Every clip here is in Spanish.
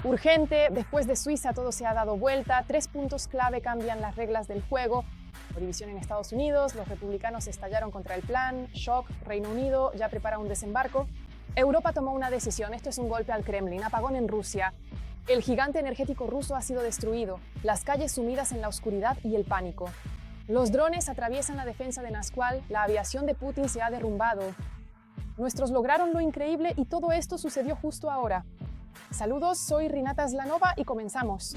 Urgente, después de Suiza todo se ha dado vuelta, 3 puntos clave cambian las reglas del juego. Por división en Estados Unidos, los republicanos estallaron contra el plan, shock, Reino Unido ya prepara un desembarco. Europa tomó una decisión, esto es un golpe al Kremlin, apagón en Rusia. El gigante energético ruso ha sido destruido, las calles sumidas en la oscuridad y el pánico. Los drones atraviesan la defensa de Nazcual, la aviación de Putin se ha derrumbado. Nuestros lograron lo increíble y todo esto sucedió justo ahora. Saludos, soy Rinata Zlanova y comenzamos.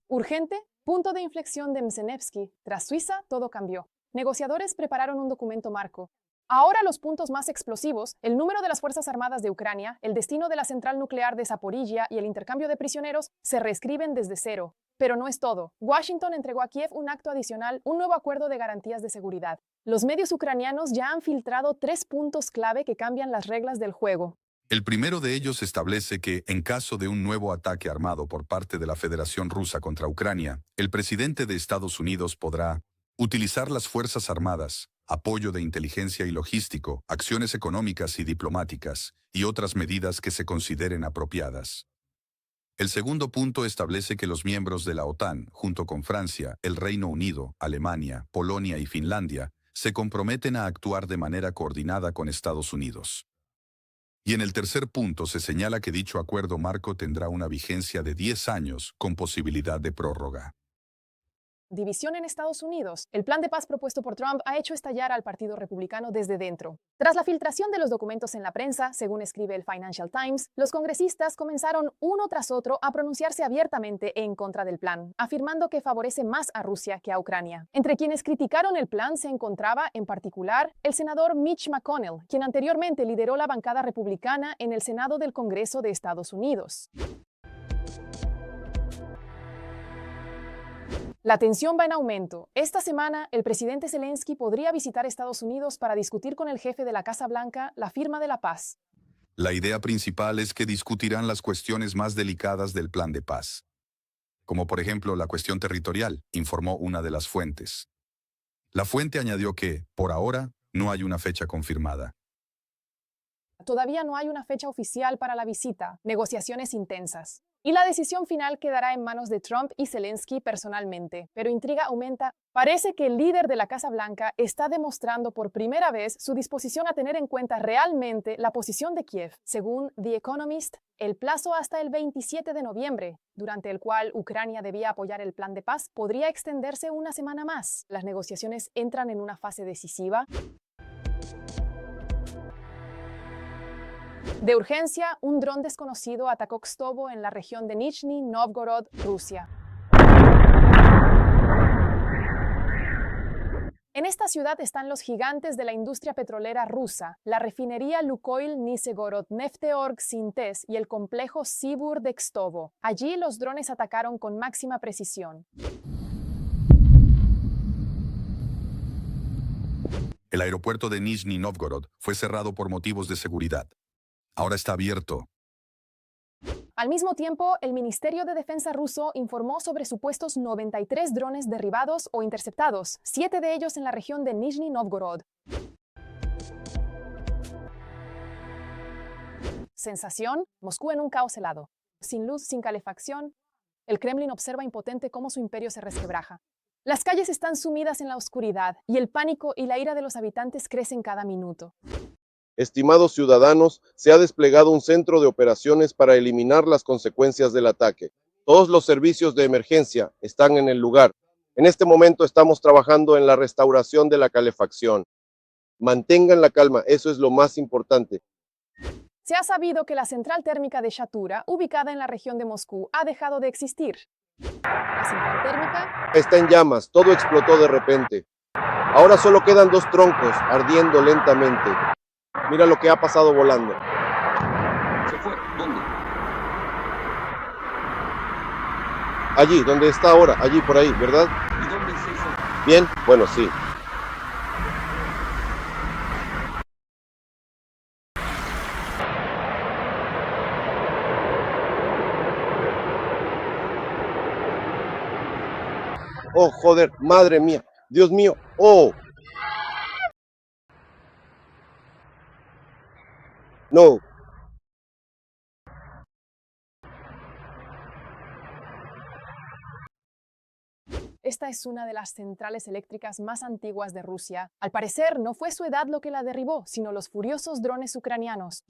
Urgente, punto de inflexión de Msenevsky. Tras Suiza, todo cambió. Negociadores prepararon un documento marco. Ahora los puntos más explosivos, el número de las Fuerzas Armadas de Ucrania, el destino de la central nuclear de Zaporizhia y el intercambio de prisioneros se reescriben desde cero. Pero no es todo. Washington entregó a Kiev un acto adicional, un nuevo acuerdo de garantías de seguridad. Los medios ucranianos ya han filtrado 3 puntos clave que cambian las reglas del juego. El primero de ellos establece que, en caso de un nuevo ataque armado por parte de la Federación Rusa contra Ucrania, el presidente de Estados Unidos podrá utilizar las Fuerzas Armadas, apoyo de inteligencia y logístico, acciones económicas y diplomáticas, y otras medidas que se consideren apropiadas. El segundo punto establece que los miembros de la OTAN, junto con Francia, el Reino Unido, Alemania, Polonia y Finlandia, se comprometen a actuar de manera coordinada con Estados Unidos. Y en el tercer punto se señala que dicho acuerdo marco tendrá una vigencia de 10 años con posibilidad de prórroga. División en Estados Unidos. El plan de paz propuesto por Trump ha hecho estallar al Partido Republicano desde dentro. Tras la filtración de los documentos en la prensa, según escribe el Financial Times, los congresistas comenzaron uno tras otro a pronunciarse abiertamente en contra del plan, afirmando que favorece más a Rusia que a Ucrania. Entre quienes criticaron el plan se encontraba, en particular, el senador Mitch McConnell, quien anteriormente lideró la bancada republicana en el Senado del Congreso de Estados Unidos. La tensión va en aumento. Esta semana, el presidente Zelensky podría visitar Estados Unidos para discutir con el jefe de la Casa Blanca la firma de la paz. La idea principal es que discutirán las cuestiones más delicadas del plan de paz, como por ejemplo la cuestión territorial, informó una de las fuentes. La fuente añadió que, por ahora, no hay una fecha confirmada. Todavía no hay una fecha oficial para la visita, negociaciones intensas. Y la decisión final quedará en manos de Trump y Zelensky personalmente. Pero intriga aumenta. Parece que el líder de la Casa Blanca está demostrando por primera vez su disposición a tener en cuenta realmente la posición de Kiev. Según The Economist, el plazo hasta el 27 de noviembre, durante el cual Ucrania debía apoyar el plan de paz, podría extenderse una semana más. Las negociaciones entran en una fase decisiva. De urgencia, un dron desconocido atacó Kstovo en la región de Nizhny Novgorod, Rusia. En esta ciudad están los gigantes de la industria petrolera rusa, la refinería Lukoil Nizhegorod Nefteorg Sintes y el complejo Sibur de Kstovo. Allí los drones atacaron con máxima precisión. El aeropuerto de Nizhny Novgorod fue cerrado por motivos de seguridad. Ahora está abierto. Al mismo tiempo, el Ministerio de Defensa ruso informó sobre supuestos 93 drones derribados o interceptados, 7 de ellos en la región de Nizhny Novgorod. Sensación: Moscú en un caos helado. Sin luz, sin calefacción, el Kremlin observa impotente cómo su imperio se resquebraja. Las calles están sumidas en la oscuridad y el pánico y la ira de los habitantes crecen cada minuto. Estimados ciudadanos, se ha desplegado un centro de operaciones para eliminar las consecuencias del ataque. Todos los servicios de emergencia están en el lugar. En este momento estamos trabajando en la restauración de la calefacción. Mantengan la calma, eso es lo más importante. Se ha sabido que la central térmica de Shatura, ubicada en la región de Moscú, ha dejado de existir. La central térmica está en llamas, todo explotó de repente. Ahora solo quedan 2 troncos ardiendo lentamente. Mira lo que ha pasado volando. ¿Se fue? ¿Dónde? Allí, donde está ahora, allí por ahí, ¿verdad? ¿Y dónde es eso? Bien, bueno, sí. Oh, joder, madre mía, Dios mío, oh. No, esta es una de las centrales eléctricas más antiguas de Rusia. Al parecer, no fue su edad lo que la derribó, sino los furiosos drones ucranianos.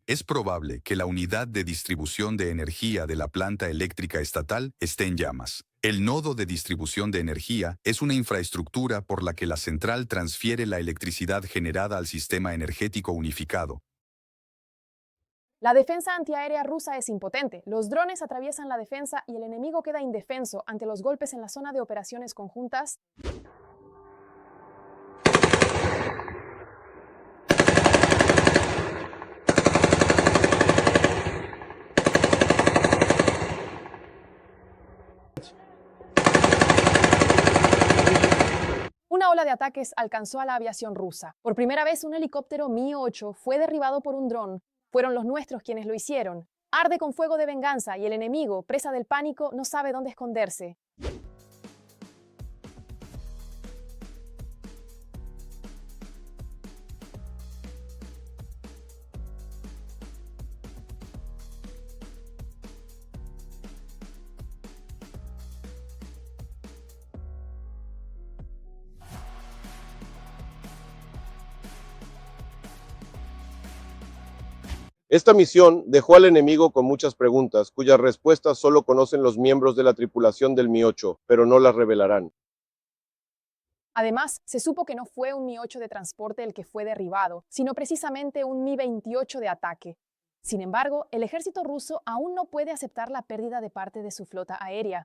Es probable que la unidad de distribución de energía de la planta eléctrica estatal esté en llamas. El nodo de distribución de energía es una infraestructura por la que la central transfiere la electricidad generada al sistema energético unificado. La defensa antiaérea rusa es impotente. Los drones atraviesan la defensa y el enemigo queda indefenso ante los golpes en la zona de operaciones conjuntas. Una ola de ataques alcanzó a la aviación rusa. Por primera vez, un helicóptero Mi-8 fue derribado por un dron. Fueron los nuestros quienes lo hicieron. Arde con fuego de venganza y el enemigo, presa del pánico, no sabe dónde esconderse. Esta misión dejó al enemigo con muchas preguntas, cuyas respuestas solo conocen los miembros de la tripulación del Mi-8, pero no las revelarán. Además, se supo que no fue un Mi-8 de transporte el que fue derribado, sino precisamente un Mi-28 de ataque. Sin embargo, el ejército ruso aún no puede aceptar la pérdida de parte de su flota aérea.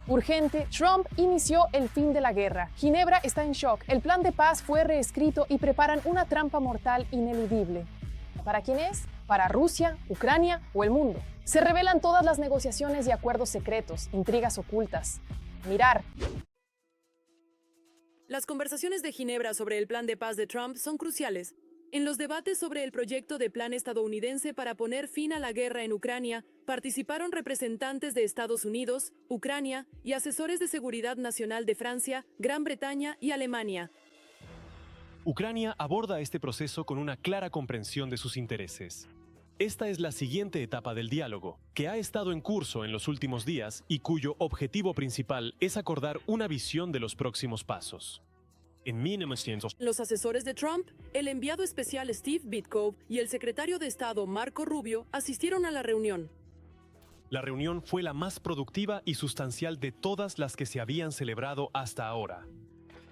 Urgente, Trump inició el fin de la guerra. Ginebra está en shock. El plan de paz fue reescrito y preparan una trampa mortal ineludible. ¿Para quién es? ¿Para Rusia, Ucrania o el mundo? Se revelan todas las negociaciones y acuerdos secretos, intrigas ocultas. Mirar. Las conversaciones de Ginebra sobre el plan de paz de Trump son cruciales. En los debates sobre el proyecto de plan estadounidense para poner fin a la guerra en Ucrania, participaron representantes de Estados Unidos, Ucrania y asesores de seguridad nacional de Francia, Gran Bretaña y Alemania. Ucrania aborda este proceso con una clara comprensión de sus intereses. Esta es la siguiente etapa del diálogo, que ha estado en curso en los últimos días y cuyo objetivo principal es acordar una visión de los próximos pasos. Los asesores de Trump, el enviado especial Steve Witkoff y el secretario de Estado Marco Rubio asistieron a la reunión. La reunión fue la más productiva y sustancial de todas las que se habían celebrado hasta ahora.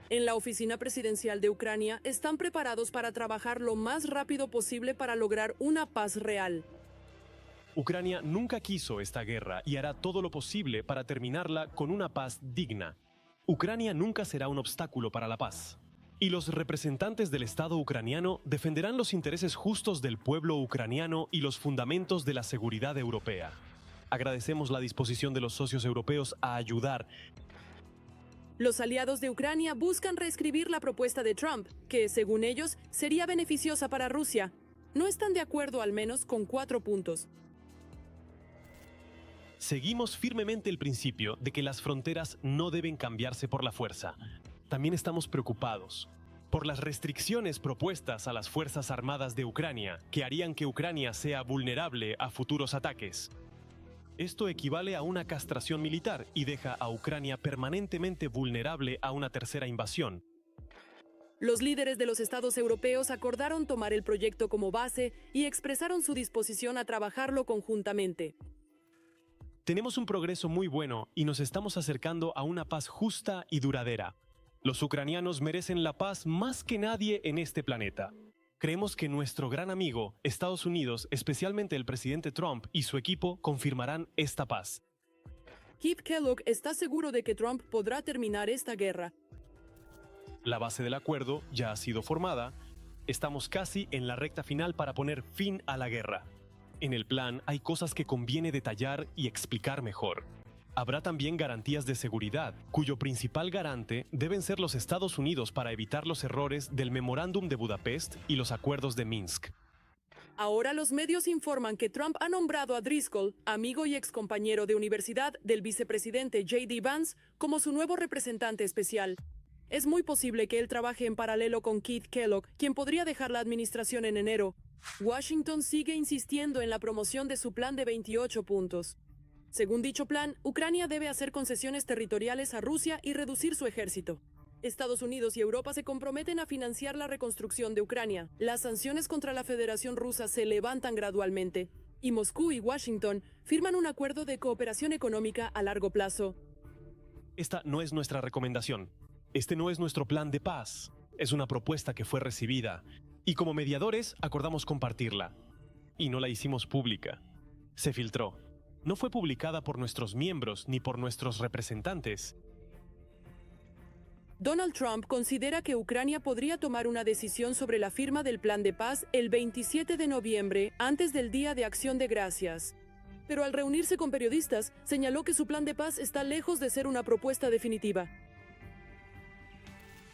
En la oficina presidencial de Ucrania están preparados para trabajar lo más rápido posible para lograr una paz real. Ucrania nunca quiso esta guerra y hará todo lo posible para terminarla con una paz digna. Ucrania nunca será un obstáculo para la paz. Y los representantes del Estado ucraniano defenderán los intereses justos del pueblo ucraniano y los fundamentos de la seguridad europea. Agradecemos la disposición de los socios europeos a ayudar. Los aliados de Ucrania buscan reescribir la propuesta de Trump, que, según ellos, sería beneficiosa para Rusia. No están de acuerdo al menos con 4 puntos. Seguimos firmemente el principio de que las fronteras no deben cambiarse por la fuerza. También estamos preocupados por las restricciones propuestas a las Fuerzas Armadas de Ucrania, que harían que Ucrania sea vulnerable a futuros ataques. Esto equivale a una castración militar y deja a Ucrania permanentemente vulnerable a una tercera invasión. Los líderes de los estados europeos acordaron tomar el proyecto como base y expresaron su disposición a trabajarlo conjuntamente. Tenemos un progreso muy bueno y nos estamos acercando a una paz justa y duradera. Los ucranianos merecen la paz más que nadie en este planeta. Creemos que nuestro gran amigo, Estados Unidos, especialmente el presidente Trump y su equipo, confirmarán esta paz. Keith Kellogg está seguro de que Trump podrá terminar esta guerra. La base del acuerdo ya ha sido formada. Estamos casi en la recta final para poner fin a la guerra. En el plan hay cosas que conviene detallar y explicar mejor. Habrá también garantías de seguridad, cuyo principal garante deben ser los Estados Unidos para evitar los errores del Memorándum de Budapest y los acuerdos de Minsk. Ahora los medios informan que Trump ha nombrado a Driscoll, amigo y excompañero de universidad del vicepresidente J.D. Vance, como su nuevo representante especial. Es muy posible que él trabaje en paralelo con Keith Kellogg, quien podría dejar la administración en enero. Washington sigue insistiendo en la promoción de su plan de 28 puntos. Según dicho plan, Ucrania debe hacer concesiones territoriales a Rusia y reducir su ejército. Estados Unidos y Europa se comprometen a financiar la reconstrucción de Ucrania. Las sanciones contra la Federación Rusa se levantan gradualmente, y Moscú y Washington firman un acuerdo de cooperación económica a largo plazo. Esta no es nuestra recomendación. Este no es nuestro plan de paz. Es una propuesta que fue recibida, y como mediadores acordamos compartirla. Y no la hicimos pública. Se filtró. No fue publicada por nuestros miembros ni por nuestros representantes. Donald Trump considera que Ucrania podría tomar una decisión sobre la firma del plan de paz el 27 de noviembre, antes del Día de Acción de Gracias. Pero al reunirse con periodistas, señaló que su plan de paz está lejos de ser una propuesta definitiva.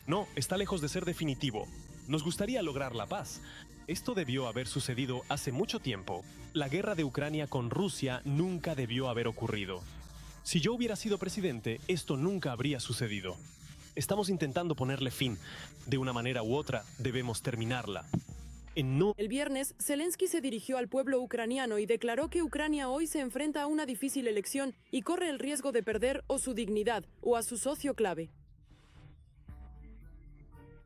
No, está lejos de ser definitivo. Nos gustaría lograr la paz. Esto debió haber sucedido hace mucho tiempo. La guerra de Ucrania con Rusia nunca debió haber ocurrido. Si yo hubiera sido presidente, esto nunca habría sucedido. Estamos intentando ponerle fin. De una manera u otra, debemos terminarla. El viernes, Zelensky se dirigió al pueblo ucraniano y declaró que Ucrania hoy se enfrenta a una difícil elección y corre el riesgo de perder o su dignidad o a su socio clave.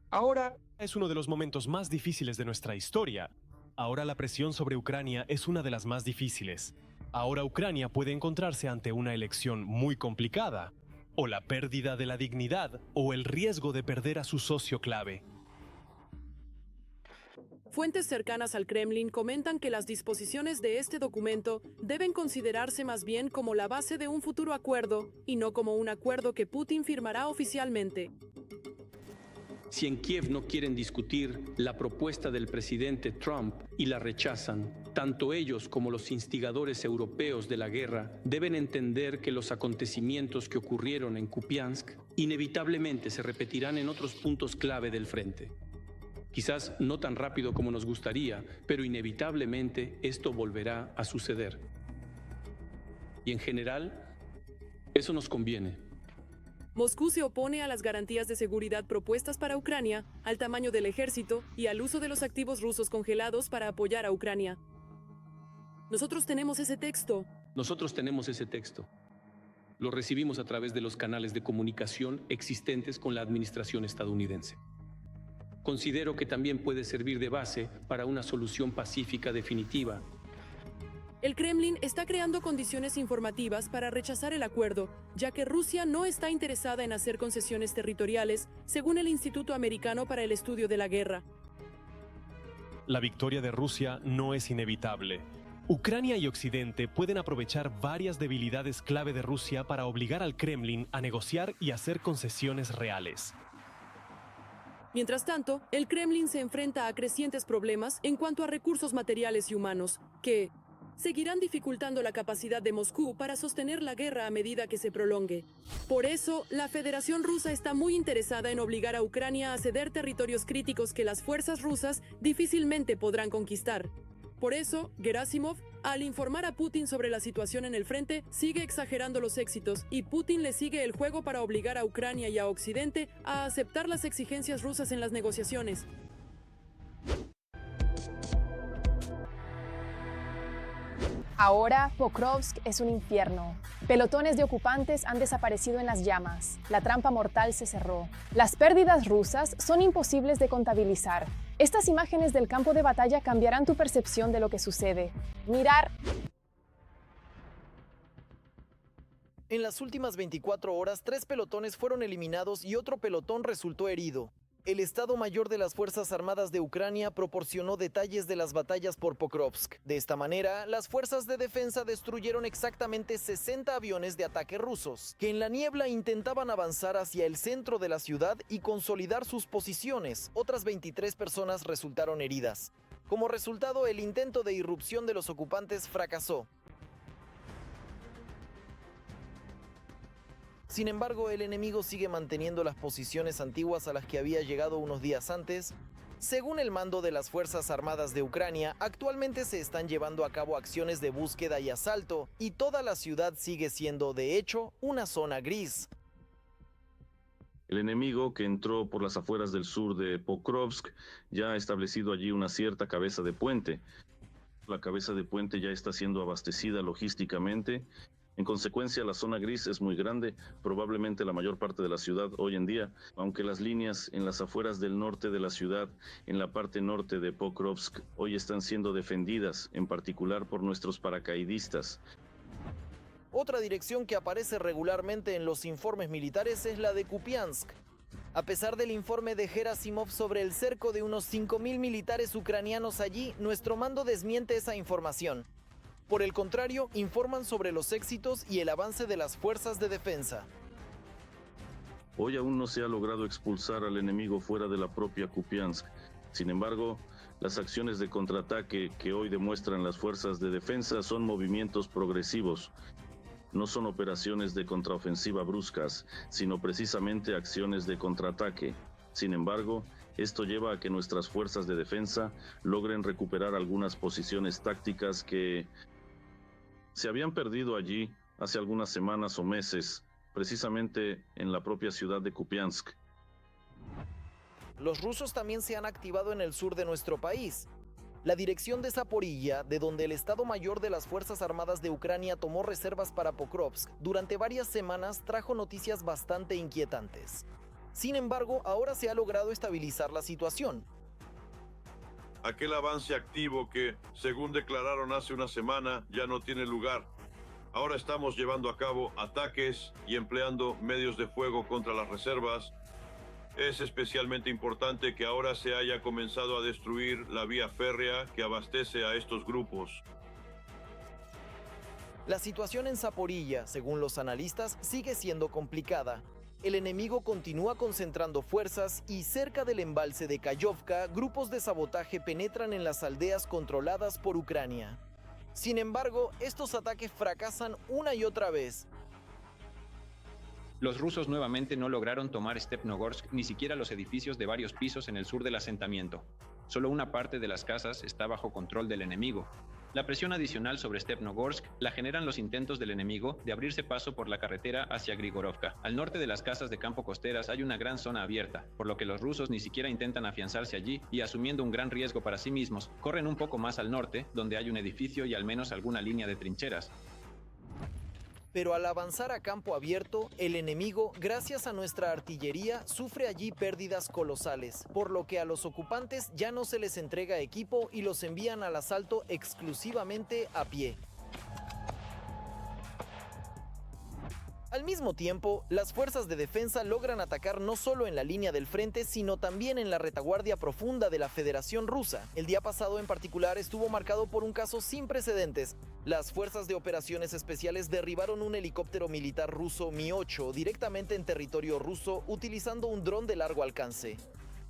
Ahora es uno de los momentos más difíciles de nuestra historia. Ahora la presión sobre Ucrania es una de las más difíciles. Ahora Ucrania puede encontrarse ante una elección muy complicada. O la pérdida de la dignidad, o el riesgo de perder a su socio clave. Fuentes cercanas al Kremlin comentan que las disposiciones de este documento deben considerarse más bien como la base de un futuro acuerdo y no como un acuerdo que Putin firmará oficialmente. Si en Kiev no quieren discutir la propuesta del presidente Trump y la rechazan, tanto ellos como los instigadores europeos de la guerra deben entender que los acontecimientos que ocurrieron en Kupiansk inevitablemente se repetirán en otros puntos clave del frente. Quizás no tan rápido como nos gustaría, pero inevitablemente esto volverá a suceder. Y en general, eso nos conviene. Moscú se opone a las garantías de seguridad propuestas para Ucrania, al tamaño del ejército y al uso de los activos rusos congelados para apoyar a Ucrania. Nosotros tenemos ese texto. Lo recibimos a través de los canales de comunicación existentes con la administración estadounidense. Considero que también puede servir de base para una solución pacífica definitiva. El Kremlin está creando condiciones informativas para rechazar el acuerdo, ya que Rusia no está interesada en hacer concesiones territoriales, según el Instituto Americano para el Estudio de la Guerra. La victoria de Rusia no es inevitable. Ucrania y Occidente pueden aprovechar varias debilidades clave de Rusia para obligar al Kremlin a negociar y hacer concesiones reales. Mientras tanto, el Kremlin se enfrenta a crecientes problemas en cuanto a recursos materiales y humanos, que seguirán dificultando la capacidad de Moscú para sostener la guerra a medida que se prolongue. Por eso, la Federación Rusa está muy interesada en obligar a Ucrania a ceder territorios críticos que las fuerzas rusas difícilmente podrán conquistar. Por eso, Gerasimov, al informar a Putin sobre la situación en el frente, sigue exagerando los éxitos y Putin le sigue el juego para obligar a Ucrania y a Occidente a aceptar las exigencias rusas en las negociaciones. Ahora, Pokrovsk es un infierno. Pelotones de ocupantes han desaparecido en las llamas. La trampa mortal se cerró. Las pérdidas rusas son imposibles de contabilizar. Estas imágenes del campo de batalla cambiarán tu percepción de lo que sucede. Mirar. En las últimas 24 horas, 3 pelotones fueron eliminados y otro pelotón resultó herido. El Estado Mayor de las Fuerzas Armadas de Ucrania proporcionó detalles de las batallas por Pokrovsk. De esta manera, las fuerzas de defensa destruyeron exactamente 60 aviones de ataque rusos, que en la niebla intentaban avanzar hacia el centro de la ciudad y consolidar sus posiciones. Otras 23 personas resultaron heridas. Como resultado, el intento de irrupción de los ocupantes fracasó. Sin embargo, el enemigo sigue manteniendo las posiciones antiguas a las que había llegado unos días antes. Según el mando de las Fuerzas Armadas de Ucrania, actualmente se están llevando a cabo acciones de búsqueda y asalto, y toda la ciudad sigue siendo, de hecho, una zona gris. El enemigo, que entró por las afueras del sur de Pokrovsk, ya ha establecido allí una cierta cabeza de puente. La cabeza de puente ya está siendo abastecida logísticamente. En consecuencia, la zona gris es muy grande, probablemente la mayor parte de la ciudad hoy en día, aunque las líneas en las afueras del norte de la ciudad, en la parte norte de Pokrovsk, hoy están siendo defendidas, en particular por nuestros paracaidistas. Otra dirección que aparece regularmente en los informes militares es la de Kupiansk. A pesar del informe de Gerasimov sobre el cerco de unos 5.000 militares ucranianos allí, nuestro mando desmiente esa información. Por el contrario, informan sobre los éxitos y el avance de las fuerzas de defensa. Hoy aún no se ha logrado expulsar al enemigo fuera de la propia Kupiansk. Sin embargo, las acciones de contraataque que hoy demuestran las fuerzas de defensa son movimientos progresivos. No son operaciones de contraofensiva bruscas, sino precisamente acciones de contraataque. Sin embargo, esto lleva a que nuestras fuerzas de defensa logren recuperar algunas posiciones tácticas que se habían perdido allí hace algunas semanas o meses, precisamente en la propia ciudad de Kupiansk. Los rusos también se han activado en el sur de nuestro país. La dirección de Zaporilla, de donde el Estado Mayor de las Fuerzas Armadas de Ucrania tomó reservas para Pokrovsk, durante varias semanas trajo noticias bastante inquietantes. Sin embargo, ahora se ha logrado estabilizar la situación. Aquel avance activo que, según declararon hace una semana, ya no tiene lugar. Ahora estamos llevando a cabo ataques y empleando medios de fuego contra las reservas. Es especialmente importante que ahora se haya comenzado a destruir la vía férrea que abastece a estos grupos. La situación en Zaporilla, según los analistas, sigue siendo complicada. El enemigo continúa concentrando fuerzas y cerca del embalse de Kayovka, grupos de sabotaje penetran en las aldeas controladas por Ucrania. Sin embargo, estos ataques fracasan una y otra vez. Los rusos nuevamente no lograron tomar Stepnogorsk, ni siquiera los edificios de varios pisos en el sur del asentamiento. Solo una parte de las casas está bajo control del enemigo. La presión adicional sobre Stepnogorsk la generan los intentos del enemigo de abrirse paso por la carretera hacia Grigorovka. Al norte de las casas de campo costeras hay una gran zona abierta, por lo que los rusos ni siquiera intentan afianzarse allí y, asumiendo un gran riesgo para sí mismos, corren un poco más al norte, donde hay un edificio y al menos alguna línea de trincheras. Pero al avanzar a campo abierto, el enemigo, gracias a nuestra artillería, sufre allí pérdidas colosales, por lo que a los ocupantes ya no se les entrega equipo y los envían al asalto exclusivamente a pie. Al mismo tiempo, las fuerzas de defensa logran atacar no solo en la línea del frente, sino también en la retaguardia profunda de la Federación Rusa. El día pasado en particular estuvo marcado por un caso sin precedentes. Las fuerzas de operaciones especiales derribaron un helicóptero militar ruso Mi-8 directamente en territorio ruso utilizando un dron de largo alcance.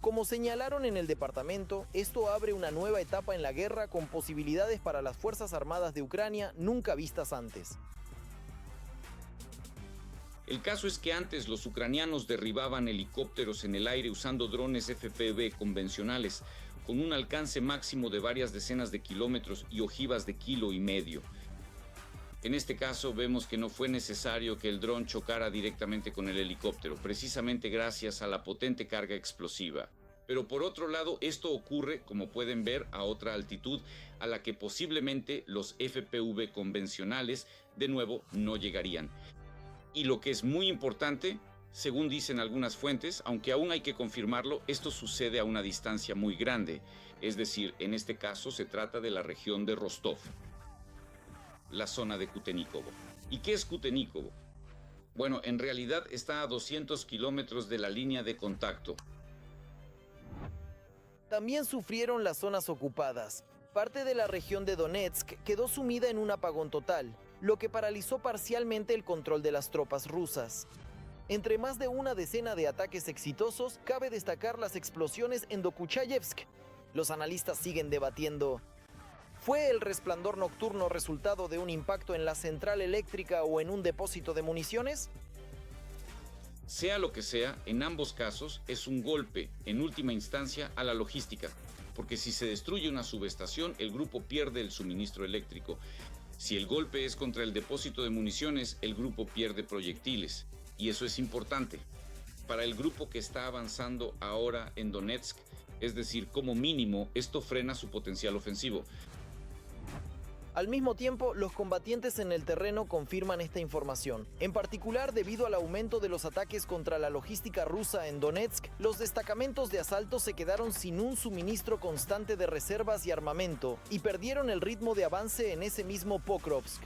Como señalaron en el departamento, esto abre una nueva etapa en la guerra con posibilidades para las Fuerzas Armadas de Ucrania nunca vistas antes. El caso es que antes los ucranianos derribaban helicópteros en el aire usando drones FPV convencionales, con un alcance máximo de varias decenas de kilómetros y ojivas de 1,5 kilómetros. En este caso vemos que no fue necesario que el dron chocara directamente con el helicóptero, precisamente gracias a la potente carga explosiva. Pero por otro lado, esto ocurre, como pueden ver, a otra altitud a la que posiblemente los FPV convencionales, de nuevo, no llegarían. Y lo que es muy importante, según dicen algunas fuentes, aunque aún hay que confirmarlo, esto sucede a una distancia muy grande. Es decir, en este caso se trata de la región de Rostov, la zona de Kutenikovo. ¿Y qué es Kutenikovo? Bueno, en realidad está a 200 kilómetros de la línea de contacto. También sufrieron las zonas ocupadas. Parte de la región de Donetsk quedó sumida en un apagón total, lo que paralizó parcialmente el control de las tropas rusas. Entre más de una decena de ataques exitosos, cabe destacar las explosiones en Dokuchayevsk. Los analistas siguen debatiendo: ¿fue el resplandor nocturno resultado de un impacto en la central eléctrica o en un depósito de municiones? Sea lo que sea, en ambos casos es un golpe, en última instancia, a la logística, porque si se destruye una subestación, el grupo pierde el suministro eléctrico. Si el golpe es contra el depósito de municiones, el grupo pierde proyectiles. Y eso es importante. Para el grupo que está avanzando ahora en Donetsk, es decir, como mínimo, esto frena su potencial ofensivo. Al mismo tiempo, los combatientes en el terreno confirman esta información. En particular, debido al aumento de los ataques contra la logística rusa en Donetsk, los destacamentos de asalto se quedaron sin un suministro constante de reservas y armamento y perdieron el ritmo de avance en ese mismo Pokrovsk.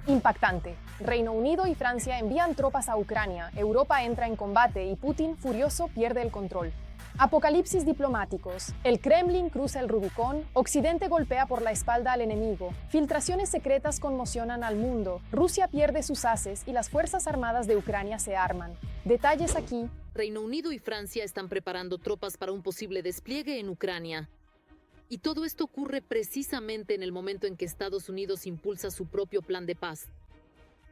Impactante. Reino Unido y Francia envían tropas a Ucrania, Europa entra en combate y Putin, furioso, pierde el control. Apocalipsis diplomáticos. El Kremlin cruza el Rubicón, Occidente golpea por la espalda al enemigo, filtraciones secretas conmocionan al mundo, Rusia pierde sus ases y las Fuerzas Armadas de Ucrania se arman. Detalles aquí. Reino Unido y Francia están preparando tropas para un posible despliegue en Ucrania. Y todo esto ocurre precisamente en el momento en que Estados Unidos impulsa su propio plan de paz.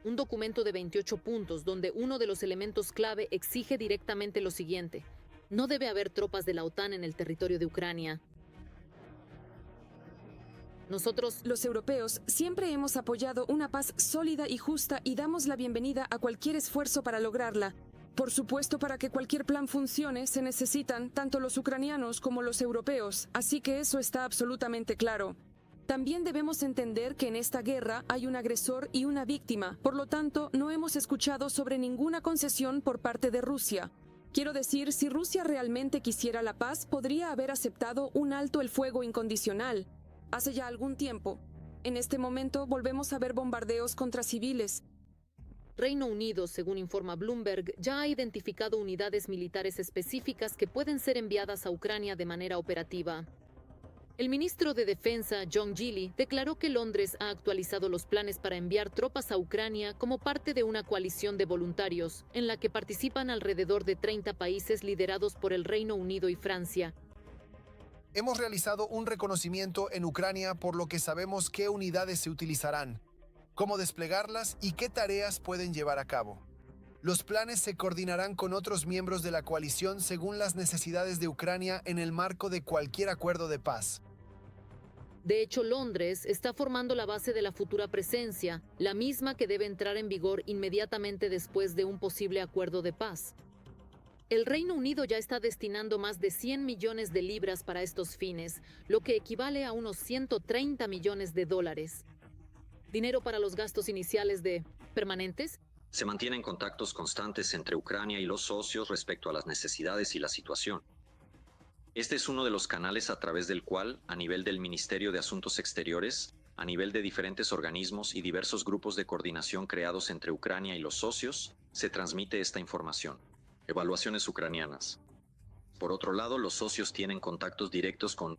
Un documento de 28 puntos donde uno de los elementos clave exige directamente lo siguiente: no debe haber tropas de la OTAN en el territorio de Ucrania. Nosotros, los europeos, siempre hemos apoyado una paz sólida y justa y damos la bienvenida a cualquier esfuerzo para lograrla. Por supuesto, para que cualquier plan funcione, se necesitan tanto los ucranianos como los europeos, así que eso está absolutamente claro. También debemos entender que en esta guerra hay un agresor y una víctima, por lo tanto, no hemos escuchado sobre ninguna concesión por parte de Rusia. Quiero decir, si Rusia realmente quisiera la paz, podría haber aceptado un alto el fuego incondicional. Hace ya algún tiempo. En este momento volvemos a ver bombardeos contra civiles. Reino Unido, según informa Bloomberg, ya ha identificado unidades militares específicas que pueden ser enviadas a Ucrania de manera operativa. El ministro de Defensa, John Gilley, declaró que Londres ha actualizado los planes para enviar tropas a Ucrania como parte de una coalición de voluntarios, en la que participan alrededor de 30 países liderados por el Reino Unido y Francia. Hemos realizado un reconocimiento en Ucrania, por lo que sabemos qué unidades se utilizarán, cómo desplegarlas y qué tareas pueden llevar a cabo. Los planes se coordinarán con otros miembros de la coalición según las necesidades de Ucrania en el marco de cualquier acuerdo de paz. De hecho, Londres está formando la base de la futura presencia, la misma que debe entrar en vigor inmediatamente después de un posible acuerdo de paz. El Reino Unido ya está destinando más de 100 millones de libras para estos fines, lo que equivale a unos 130 millones de dólares. Dinero para los gastos iniciales permanentes. Se mantienen contactos constantes entre Ucrania y los socios respecto a las necesidades y la situación. Este es uno de los canales a través del cual, a nivel del Ministerio de Asuntos Exteriores, a nivel de diferentes organismos y diversos grupos de coordinación creados entre Ucrania y los socios, se transmite esta información. Evaluaciones ucranianas. Por otro lado, los socios tienen contactos directos con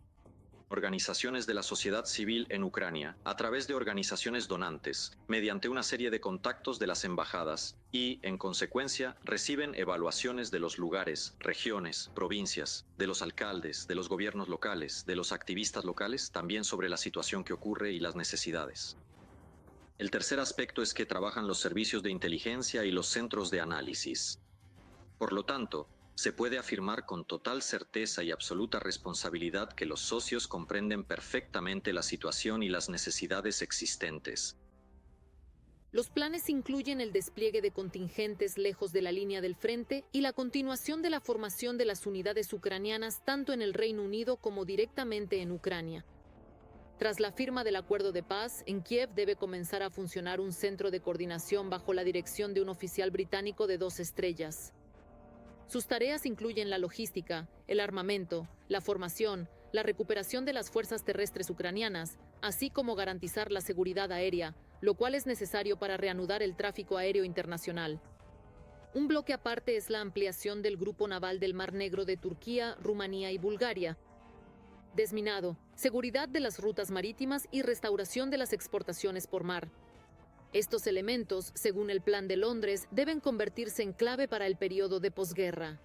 organizaciones de la sociedad civil en Ucrania, a través de organizaciones donantes, mediante una serie de contactos de las embajadas y, en consecuencia, reciben evaluaciones de los lugares, regiones, provincias, de los alcaldes, de los gobiernos locales, de los activistas locales, también sobre la situación que ocurre y las necesidades. El tercer aspecto es que trabajan los servicios de inteligencia y los centros de análisis. Por lo tanto, se puede afirmar con total certeza y absoluta responsabilidad que los socios comprenden perfectamente la situación y las necesidades existentes. Los planes incluyen el despliegue de contingentes lejos de la línea del frente y la continuación de la formación de las unidades ucranianas tanto en el Reino Unido como directamente en Ucrania. Tras la firma del acuerdo de paz, en Kiev debe comenzar a funcionar un centro de coordinación bajo la dirección de un oficial británico de 2 estrellas. Sus tareas incluyen la logística, el armamento, la formación, la recuperación de las fuerzas terrestres ucranianas, así como garantizar la seguridad aérea, lo cual es necesario para reanudar el tráfico aéreo internacional. Un bloque aparte es la ampliación del Grupo Naval del Mar Negro de Turquía, Rumanía y Bulgaria. Desminado, seguridad de las rutas marítimas y restauración de las exportaciones por mar. Estos elementos, según el Plan de Londres, deben convertirse en clave para el periodo de posguerra.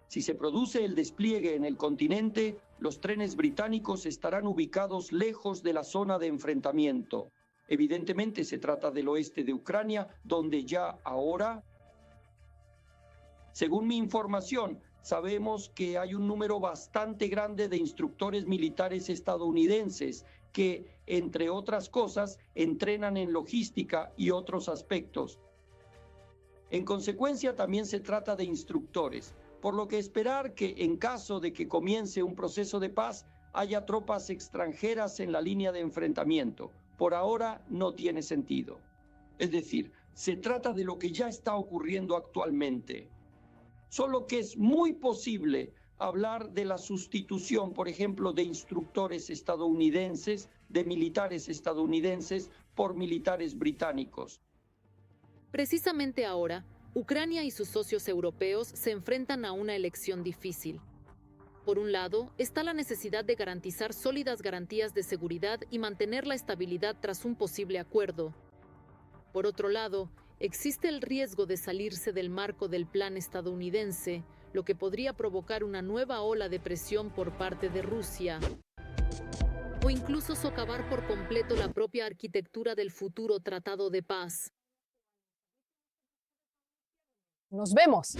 Si se produce el despliegue en el continente, los trenes británicos estarán ubicados lejos de la zona de enfrentamiento. Evidentemente se trata del oeste de Ucrania, donde ya ahora, según mi información, sabemos que hay un número bastante grande de instructores militares estadounidenses que, entre otras cosas, entrenan en logística y otros aspectos. En consecuencia, también se trata de instructores. por lo que esperar que en caso de que comience un proceso de paz haya tropas extranjeras en la línea de enfrentamiento, por ahora no tiene sentido. Es decir, se trata de lo que ya está ocurriendo actualmente. Solo que es muy posible hablar de la sustitución, por ejemplo, de instructores estadounidenses, de militares estadounidenses, por militares británicos. Precisamente ahora, Ucrania y sus socios europeos se enfrentan a una elección difícil. Por un lado, está la necesidad de garantizar sólidas garantías de seguridad y mantener la estabilidad tras un posible acuerdo. Por otro lado, existe el riesgo de salirse del marco del plan estadounidense, lo que podría provocar una nueva ola de presión por parte de Rusia, o incluso socavar por completo la propia arquitectura del futuro tratado de paz. Nos vemos.